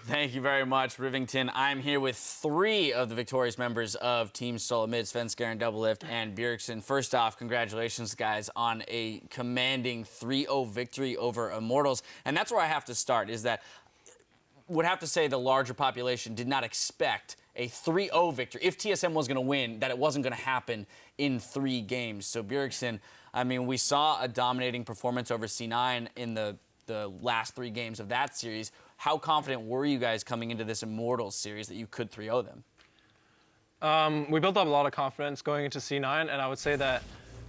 Thank you very much, Rivington. I'm here with 3 of the victorious members of Team SOLOMID, Svenskeren, Doublelift, and Bjergsen. First off, congratulations, guys, on a commanding 3-0 victory over Immortals. And that's where I have to start, is that would have to say the larger population did not expect a 3-0 victory. If TSM was going to win, that it wasn't going to happen in 3 games. So, Bjergsen, I mean, we saw a dominating performance over C9 in the last 3 games of that series. How confident were you guys coming into this Immortals series that you could 3-0 them? We built up a lot of confidence going into C9, and I would say that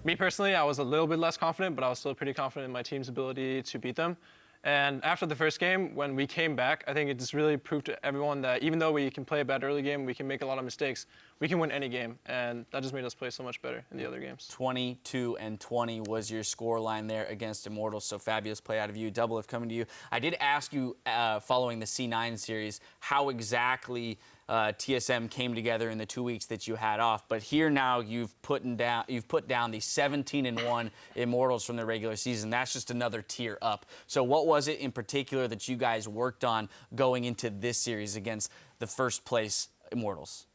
me personally, I was a little bit less confident, but I was still pretty confident in my team's ability to beat them. And after the first game, when we came back, I think it just really proved to everyone that even though we can play a bad early game, we can make a lot of mistakes, we can win any game. And that just made us play so much better in the other games. 22-20 was your score line there against Immortals, so fabulous play out of you. Doublelift, coming to you. I did ask you following the C9 series how exactly TSM came together in the 2 weeks that you had off, but here now you've put down the 17-1 Immortals from the regular season. That's just another tier up. So what was it in particular that you guys worked on going into this series against the first place Immortals?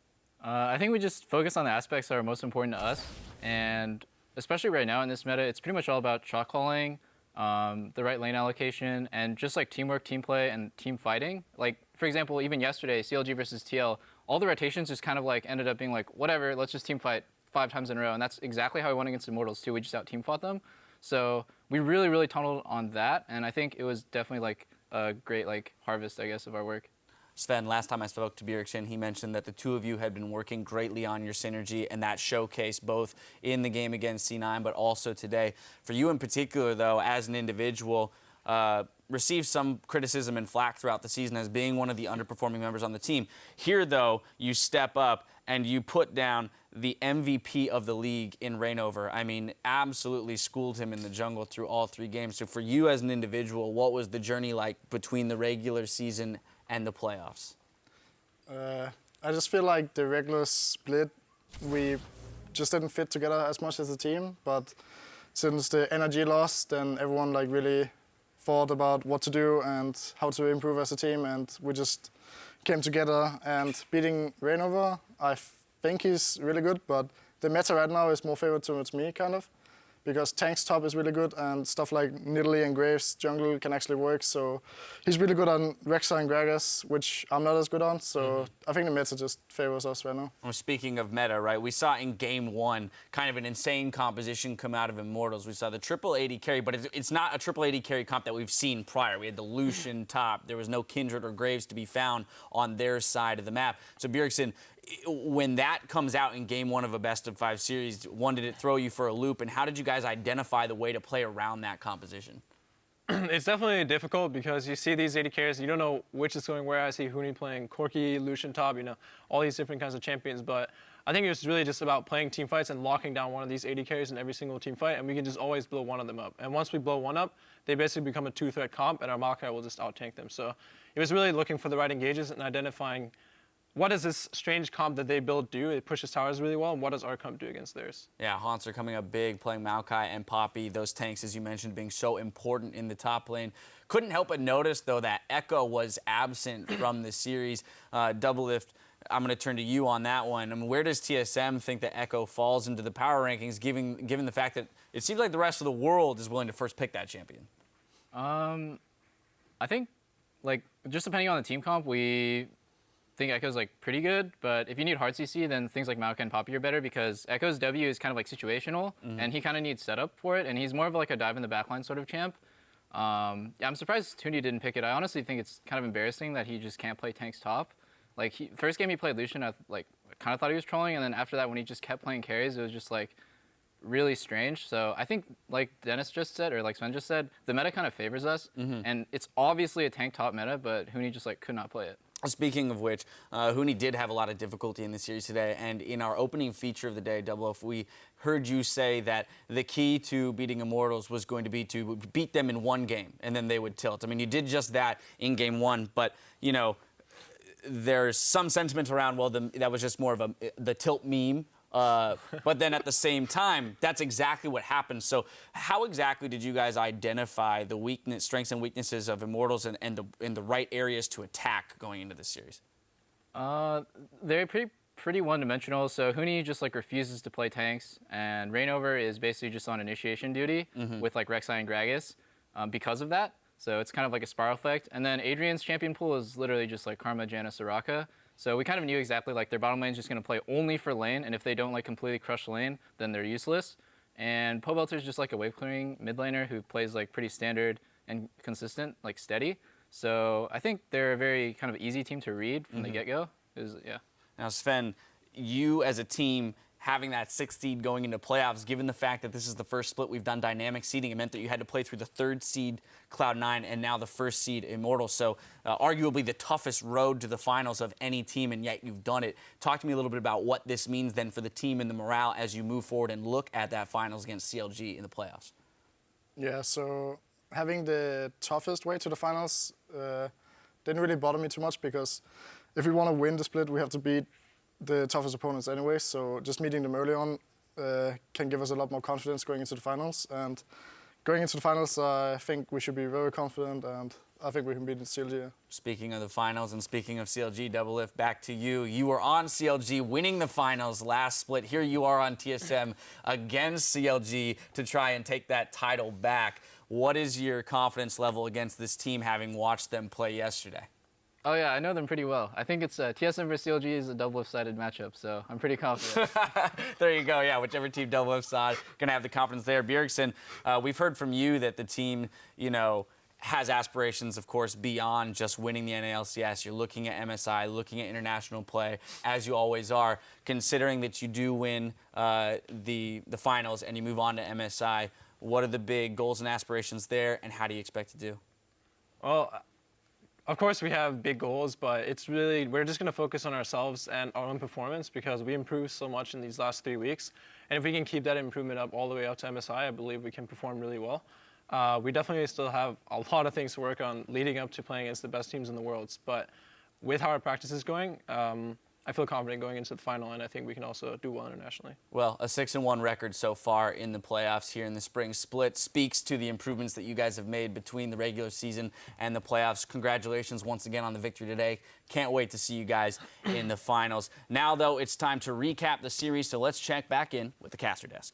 I think we just focus on the aspects that are most important to us, and especially right now in this meta, it's pretty much all about shot calling, the right lane allocation, and just like teamwork, team play, and team fighting. Like, for example, even yesterday, CLG versus TL, all the rotations just kind of like ended up being like, whatever, let's just team fight 5 times in a row. And that's exactly how we went against Immortals too. We just out team fought them. So we really, really tunneled on that. And I think it was definitely like a great like harvest, I guess, of our work. Sven, last time I spoke to Bjergsen, he mentioned that the 2 of you had been working greatly on your synergy, and that showcased both in the game against C9, but also today. For you in particular, though, as an individual, received some criticism and flack throughout the season as being one of the underperforming members on the team. Here, though, you step up and you put down the MVP of the league in Reignover. I mean, absolutely schooled him in the jungle through all 3 games. So for you as an individual, what was the journey like between the regular season and the playoffs? I just feel like the regular split, we just didn't fit together as much as a team. But since the energy lost, then everyone like really thought about what to do and how to improve as a team, and we just came together. And beating Reignover, I think he's really good, but the meta right now is more favored towards me, kind of, because Tank's top is really good, and stuff like Nidalee and Graves jungle can actually work. So he's really good on Rexa and Gragas, which I'm not as good on. So I think the meta just favors us right now. Well, speaking of meta, right, we saw in game 1 kind of an insane composition come out of Immortals. We saw the triple AD carry, but it's not a triple AD carry comp that we've seen prior. We had the Lucian top. There was no Kindred or Graves to be found on their side of the map. So Bjergsen, when that comes out in game 1 of a best-of-5 series, did it throw you for a loop, and how did you guys identify the way to play around that composition? It's definitely difficult because you see these AD carries, you don't know which is going where. I see Huni playing Corki, Lucian top, you know, all these different kinds of champions. But I think it was really just about playing team fights and locking down one of these AD carries in every single team fight, and we can just always blow one of them up. And once we blow one up, they basically become a 2-threat comp, and our Maokai will just out-tank them. So it was really looking for the right engages and identifying what does this strange comp that they build do? It pushes towers really well, and what does our comp do against theirs? Yeah, Hauntzer coming up big, playing Maokai and Poppy. Those tanks, as you mentioned, being so important in the top lane. Couldn't help but notice, though, that Echo was absent from the series. Doublelift, I'm going to turn to you on that one. I mean, where does TSM think that Echo falls into the power rankings, given the fact that it seems like the rest of the world is willing to first pick that champion? I think, like, just depending on the team comp, we think Echo's like pretty good, but if you need hard CC, then things like Maokai and Poppy are better because Echo's W is kind of like situational, and he kind of needs setup for it, and he's more of like a dive in the backline sort of champ. Yeah, I'm surprised Huni didn't pick it. I honestly think it's kind of embarrassing that he just can't play Tank's top. Like, first game he played Lucian, I kind of thought he was trolling, and then after that when he just kept playing carries, it was just like really strange. So I think, like Dennis just said, or like Sven just said, the meta kind of favors us, and it's obviously a tank top meta, but Huni just like could not play it. Speaking of which, Huni did have a lot of difficulty in the series today, and in our opening feature of the day, Doublelift, we heard you say that the key to beating Immortals was going to be to beat them in one game, and then they would tilt. I mean, you did just that in game 1, but, you know, there's some sentiment around, well, that was just more of the tilt meme But then at the same time, that's exactly what happened. So how exactly did you guys identify the strengths and weaknesses of Immortals and the right areas to attack going into this series? They're pretty one-dimensional. So Huni just like refuses to play tanks, and Reignover is basically just on initiation duty with like Rek'Sai and Gragas because of that. So it's kind of like a spiral effect. And then Adrian's champion pool is literally just like Karma, Janna, Soraka. So we kind of knew exactly like their bottom lane is just going to play only for lane, and if they don't like completely crush lane, then they're useless. And Pobelter is just like a wave clearing mid laner who plays like pretty standard and consistent, like steady. So I think they're a very kind of easy team to read from the get-go. Yeah. Now, Sven, you as a team having that 6th seed going into playoffs, given the fact that this is the first split we've done dynamic seeding, it meant that you had to play through the 3rd seed Cloud9 and now the 1st seed Immortals. So arguably the toughest road to the finals of any team, and yet you've done it. Talk to me a little bit about what this means then for the team and the morale as you move forward and look at that finals against CLG in the playoffs. Yeah, so having the toughest way to the finals didn't really bother me too much, because if we want to win the split, we have to beat the toughest opponents anyway. So just meeting them early on can give us a lot more confidence going into the finals. And going into the finals, I think we should be very confident, and I think we can beat CLG. Speaking of the finals and speaking of CLG, Doublelift, back to you. You were on CLG winning the finals last split. Here you are on TSM against CLG to try and take that title back. What is your confidence level against this team, having watched them play yesterday? Oh yeah, I know them pretty well. I think it's TSM versus CLG is a double-sided matchup, so I'm pretty confident. There you go. Yeah, whichever team Doublelift side gonna have the confidence there. Bjergsen, we've heard from you that the team, has aspirations, of course, beyond just winning the NALCS. You're looking at MSI, looking at international play, as you always are. Considering that you do win the finals and you move on to MSI, what are the big goals and aspirations there, and how do you expect to do? Well, of course we have big goals, but it's really, we're just going to focus on ourselves and our own performance, because we improved so much in these last 3 weeks. And if we can keep that improvement up all the way up to MSI, I believe we can perform really well. We definitely still have a lot of things to work on leading up to playing against the best teams in the world. But with how our practice is going, I feel confident going into the final, and I think we can also do well internationally. Well, a 6-1 record so far in the playoffs here in the spring split speaks to the improvements that you guys have made between the regular season and the playoffs. Congratulations once again on the victory today. Can't wait to see you guys in the finals. Now, though, it's time to recap the series, so let's check back in with the caster desk.